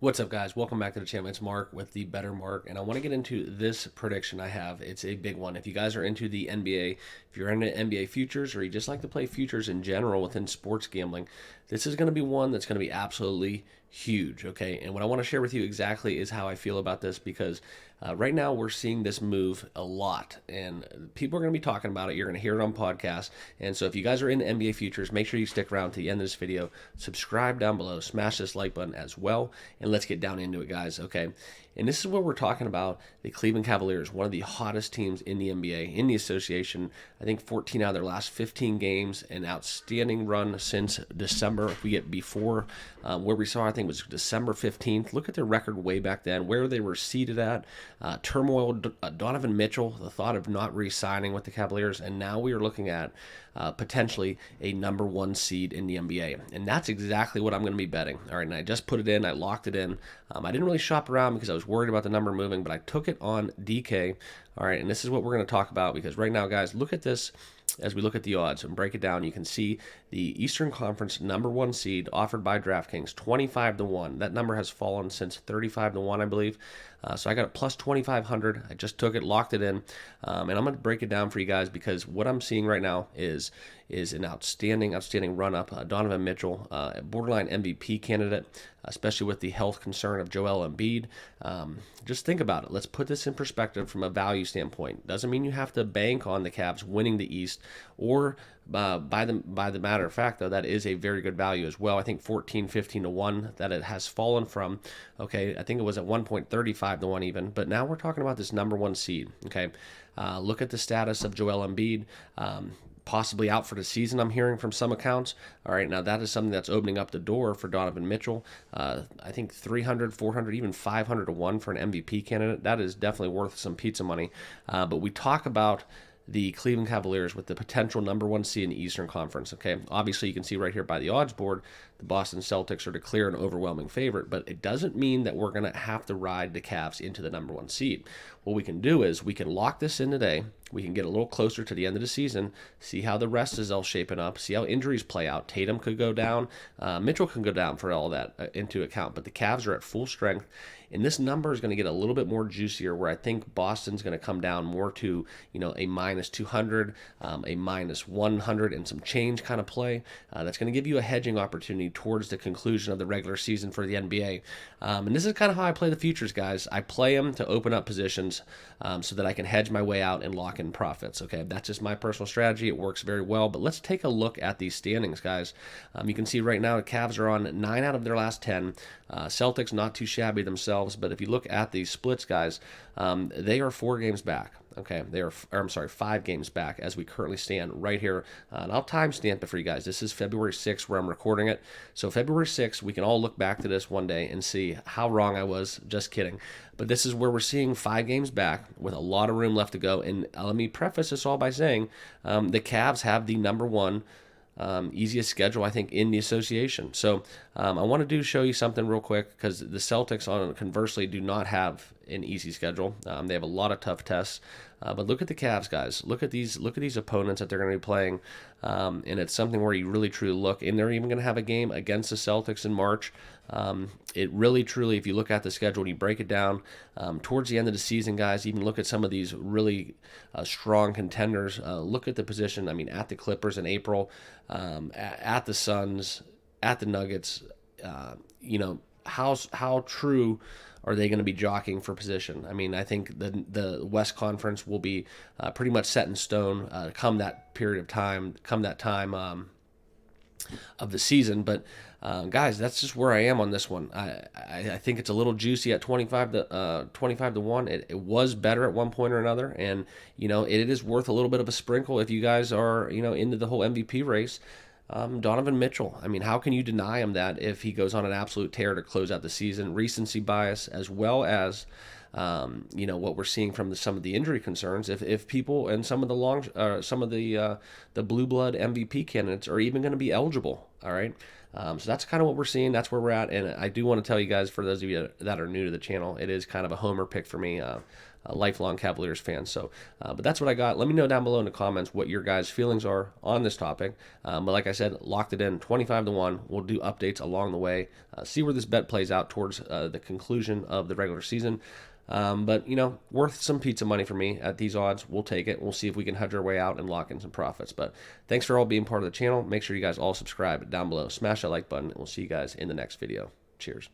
What's up, guys? Welcome back to the channel. It's Mark with the Better Mark, and I want to get into this prediction I have. It's a big one. If you guys are into the NBA, if you're into NBA futures, or you just like to play futures in general within sports gambling, this is going to be one that's going to be absolutely huge, okay? And what I want to share with you exactly is how I feel about this because right now we're seeing this move a lot, and people are going to be talking about it. You're going to hear it on podcasts. And so if you guys are into NBA futures, make sure you stick around to the end of this video. Subscribe down below, smash this like button as well, and let's get down into it, guys, okay? And this is what we're talking about. The Cleveland Cavaliers, one of the hottest teams in the NBA, in the association. I think 14 out of their last 15 games, an outstanding run since December. If we get before where we saw, I think it was December 15th. Look at their record way back then, where they were seated at. Turmoil, Donovan Mitchell, the thought of not re-signing with the Cavaliers, and now we are looking at potentially a number one seed in the NBA. And that's exactly what I'm going to be betting. All right, and I just put it in. I locked it in. I didn't really shop around because I was worried about the number moving, but I took it on DK. All right, and this is what we're going to talk about because right now, guys, look at this. As we look at the odds and break it down, you can see the Eastern Conference number one seed offered by DraftKings, 25 to 1. That number has fallen since 35 to 1, I believe. So I got it plus 2,500. I just took it, locked it in, and I'm going to break it down for you guys because what I'm seeing right now is an outstanding run up. Donovan Mitchell, borderline MVP candidate, especially with the health concern of Joel Embiid. Just think about it. Let's put this in perspective from a value standpoint. Doesn't mean you have to bank on the Cavs winning the East, or by the matter of fact, though, that is a very good value as well. I think 14, 15 to 1 that it has fallen from. Okay, I think it was at 1.35 to 1 even, but now we're talking about this number one seed. Okay, look at the status of Joel Embiid. Possibly out for the season, I'm hearing from some accounts. All right, now that is something that's opening up the door for Donovan Mitchell. I think 300, 400, even 500 to 1 for an MVP candidate. That is definitely worth some pizza money. But we talk about the Cleveland Cavaliers with the potential number one seed in the Eastern Conference. Okay, obviously you can see right here by the odds board, the Boston Celtics are to clear an overwhelming favorite, but it doesn't mean that we're going to have to ride the Cavs into the number one seed. What we can do is we can lock this in today. We can get a little closer to the end of the season, see how the rest is all shaping up, see how injuries play out. Tatum could go down, Mitchell can go down for all that into account, but the Cavs are at full strength, and this number is going to get a little bit more juicier, where I think Boston's going to come down more to a minus 200, a minus 100, and some change kind of play. That's going to give you a hedging opportunity towards the conclusion of the regular season for the NBA. And this is kind of how I play the futures, guys. I play them to open up positions so that I can hedge my way out and lock in profits. Okay, that's just my personal strategy. It works very well. But let's take a look at these standings, guys. You can see right now the Cavs are on 9 out of their last 10. Celtics not too shabby themselves, but if you look at these splits, guys, they are 4 games back. Okay, I'm sorry, 5 games back as we currently stand right here. And I'll timestamp it for you guys. This is February 6th where I'm recording it. So February 6th, we can all look back to this one day and see how wrong I was. Just kidding. But this is where we're seeing 5 games back with a lot of room left to go. And let me preface this all by saying the Cavs have the number one easiest schedule, I think, in the association. So I want to show you something real quick because the Celtics, conversely, do not have an easy schedule. They have a lot of tough tests. But look at the Cavs, guys. Look at these opponents that they're going to be playing. And it's something where you really truly look. And they're even going to have a game against the Celtics in March. It really truly, if you look at the schedule and you break it down towards the end of the season, guys, even look at some of these really strong contenders. Look at the position. I mean, at the Clippers in April, at the Suns, at the Nuggets. How true are they going to be jockeying for position? I mean, I think the West Conference will be pretty much set in stone come that period of time, of the season. But guys, that's just where I am on this one. I think it's a little juicy at 25 to 1. It was better at one point or another, and it is worth a little bit of a sprinkle if you guys are into the whole MVP race. Donovan Mitchell, I mean, how can you deny him that if he goes on an absolute tear to close out the season? Recency bias, as well as what we're seeing from some of the injury concerns. If people and some of the blue blood MVP candidates are even going to be eligible, all right. So that's kind of what we're seeing. That's where we're at. And I do want to tell you guys, for those of you that are new to the channel, it is kind of a homer pick for me. A lifelong Cavaliers fan. So, but that's what I got. Let me know down below in the comments what your guys' feelings are on this topic. But like I said, locked it in 25-1. We'll do updates along the way. See where this bet plays out towards the conclusion of the regular season. But, you know, worth some pizza money for me at these odds. We'll take it. We'll see if we can hedge our way out and lock in some profits. But thanks for all being part of the channel. Make sure you guys all subscribe down below. Smash that like button, and we'll see you guys in the next video. Cheers.